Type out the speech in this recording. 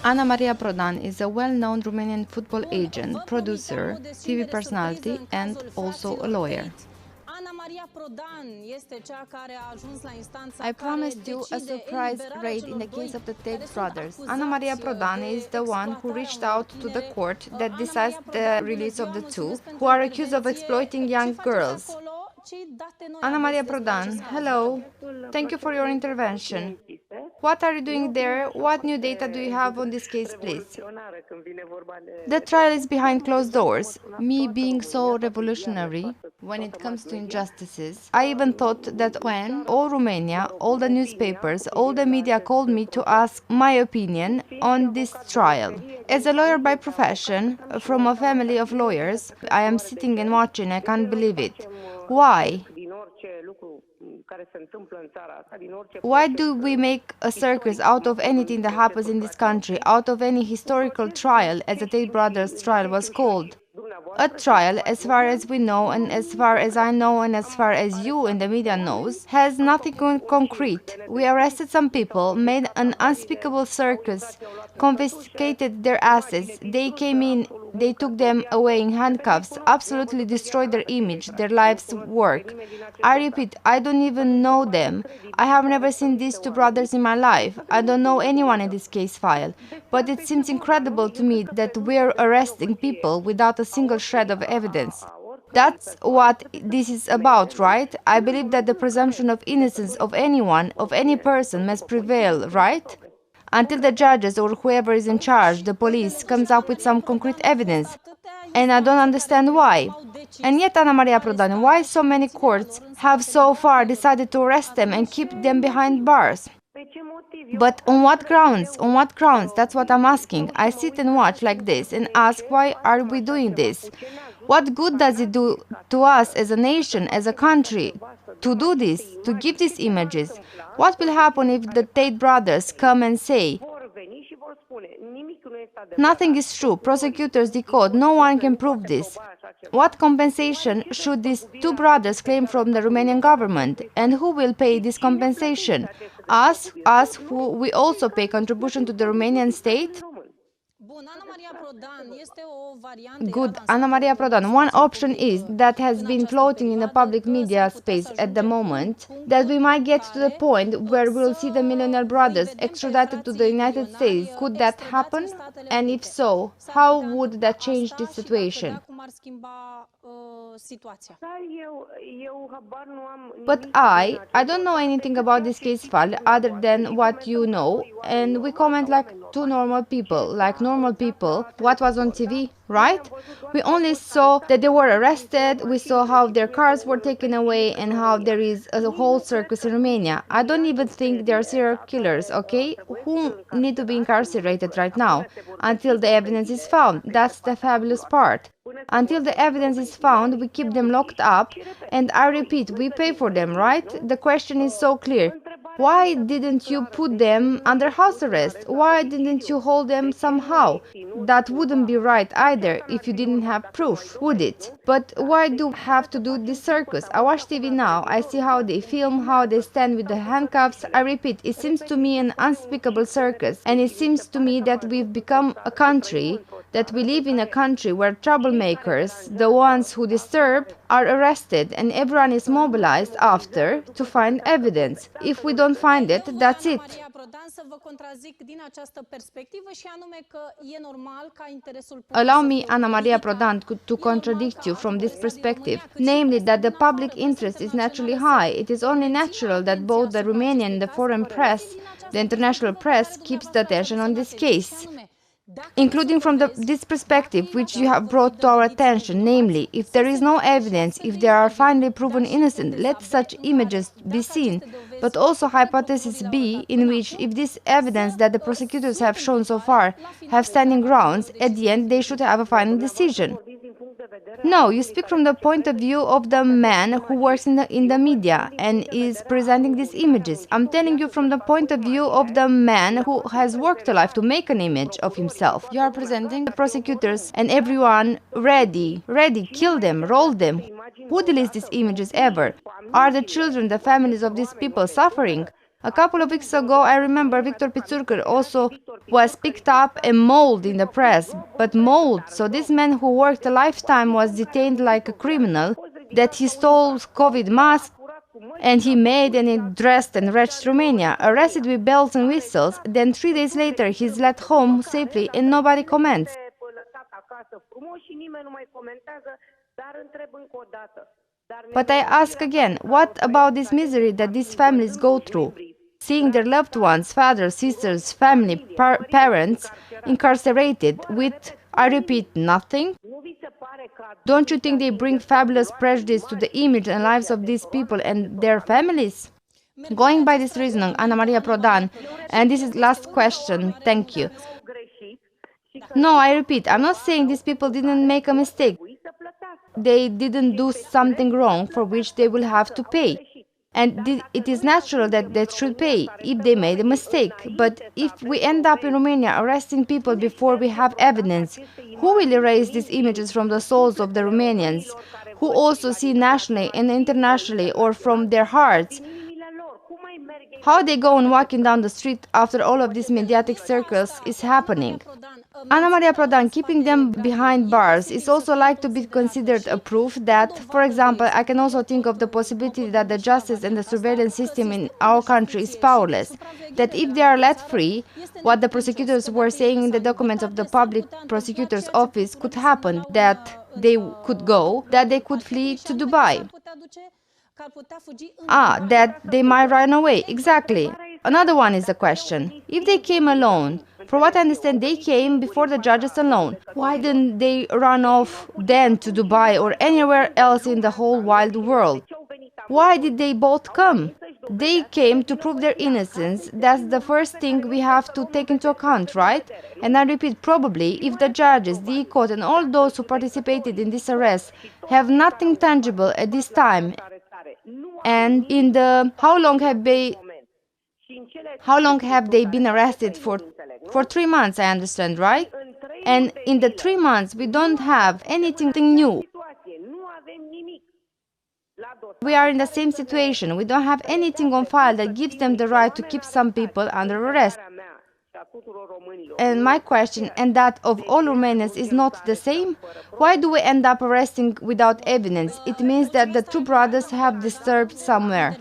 Ana Maria Prodan is a well-known Romanian football agent, producer, TV personality, and also a lawyer. I promised you a surprise raid in the case of the Tate brothers. Ana Maria Prodan is the one who reached out to the court that decides the release of the two, who are accused of exploiting young girls. Ana Maria Prodan, hello. Thank you for your intervention. What are you doing there? What new data do you have on this case, please? The trial is behind closed doors. Me being so revolutionary when it comes to injustices, I even thought that when all Romania, all the newspapers, all the media called me to ask my opinion on this trial. As a lawyer by profession, from a family of lawyers, I am sitting and watching, I can't believe it. Why? Why do we make a circus out of anything that happens in this country, out of any historical trial, as the Tate brothers trial was called? A trial, as far as we know, and as far as I know, and as far as you and the media knows, has nothing concrete. We arrested some people, made an unspeakable circus, confiscated their assets. They came in, they took them away in handcuffs, absolutely destroyed their image, their life's work. I repeat, I don't even know them. I have never seen these two brothers in my life. I don't know anyone in this case file. But it seems incredible to me that we're arresting people without a single shred of evidence. That's what this is about, right? I believe that the presumption of innocence of anyone, of any person, must prevail, right? Until the judges or whoever is in charge, the police, comes up with some concrete evidence. And I don't understand why. And yet, Ana Maria Prodan, why so many courts have so far decided to arrest them and keep them behind bars? But on what grounds? On what grounds? That's what I'm asking. I sit and watch like this and ask, why are we doing this? What good does it do to us as a nation, as a country, to do this, to give these images? What will happen if the Tate brothers come and say, nothing is true, prosecutors decode, no one can prove this? What compensation should these two brothers claim from the Romanian government? And who will pay this compensation? Us who we also pay contribution to the Romanian state? Good, Ana Maria Prodan. One option is that has been floating in the public media space at the moment, that we might get to the point where we'll see the millionaire brothers extradited to the United States. Could that happen? And if so, how would that change the situation? But I don't know anything about this case file other than what you know, and we comment like two normal people, what was on TV, right? We only saw that they were arrested, we saw how their cars were taken away and how there is a whole circus in Romania. I don't even think they're serial killers, okay? Who need to be incarcerated right now until the evidence is found. That's the fabulous part. Until the evidence is found, we keep them locked up, and I repeat, we pay for them, right? The question is so clear. Why didn't you put them under house arrest? Why didn't you hold them somehow? That wouldn't be right either if you didn't have proof, would it? But why do we have to do this circus? I watch TV now, I see how they film, how they stand with the handcuffs. I repeat, it seems to me an unspeakable circus, and it seems to me that we've become a country, that we live in a country where troublemakers, the ones who disturb, are arrested and everyone is mobilized after to find evidence. If we don't find it, that's it. Allow me, Ana Maria Prodan, to contradict you from this perspective, namely that the public interest is naturally high. It is only natural that both the Romanian and the foreign press, the international press, keeps the attention on this case. Including from this perspective which you have brought to our attention, namely, if there is no evidence, if they are finally proven innocent, let such images be seen, but also hypothesis B, in which if this evidence that the prosecutors have shown so far have standing grounds, at the end they should have a final decision. No, you speak from the point of view of the man who works in the media and is presenting these images. I'm telling you from the point of view of the man who has worked a life to make an image of himself. You are presenting the prosecutors and everyone ready, kill them, roll them. Who deletes these images ever? Are the children, the families of these people suffering? A couple of weeks ago, I remember Victor Pițurcă also was picked up and mauled in the press, but mauled. So this man who worked a lifetime was detained like a criminal, that he stole COVID masks, and he made and he dressed and reached Romania, arrested with bells and whistles, then 3 days later he's let home safely and nobody comments. But I ask again, what about this misery that these families go through? Seeing their loved ones, fathers, sisters, family, parents incarcerated with, I repeat, nothing? Don't you think they bring fabulous prejudice to the image and lives of these people and their families? Going by this reasoning, Ana Maria Prodan, and this is last question, thank you. No, I repeat, I'm not saying these people didn't make a mistake. They didn't do something wrong for which they will have to pay. And it is natural that they should pay if they made a mistake. But if we end up in Romania arresting people before we have evidence, who will erase these images from the souls of the Romanians, who also see nationally and internationally or from their hearts? How they go on walking down the street after all of this mediatic circus is happening? Ana Maria Prodan, keeping them behind bars is also like to be considered a proof that, for example, I can also think of the possibility that the justice and the surveillance system in our country is powerless, that if they are let free, what the prosecutors were saying in the documents of the public prosecutor's office could happen, that they could go, that they could flee to Dubai. That they might run away, exactly. Another one is the question, if they came alone, for what I understand, they came before the judges alone. Why didn't they run off then to Dubai or anywhere else in the whole wild world? Why did they both come? They came to prove their innocence. That's the first thing we have to take into account, right? And I repeat, probably, if the judges, the court and all those who participated in this arrest have nothing tangible at this time, and in the how long have they been arrested for 3 months, I understand, right? And in the 3 months, we don't have anything new. We are in the same situation. We don't have anything on file that gives them the right to keep some people under arrest. And my question, and that of all Romanians, is not the same? Why do we end up arresting without evidence? It means that the two brothers have disturbed somewhere.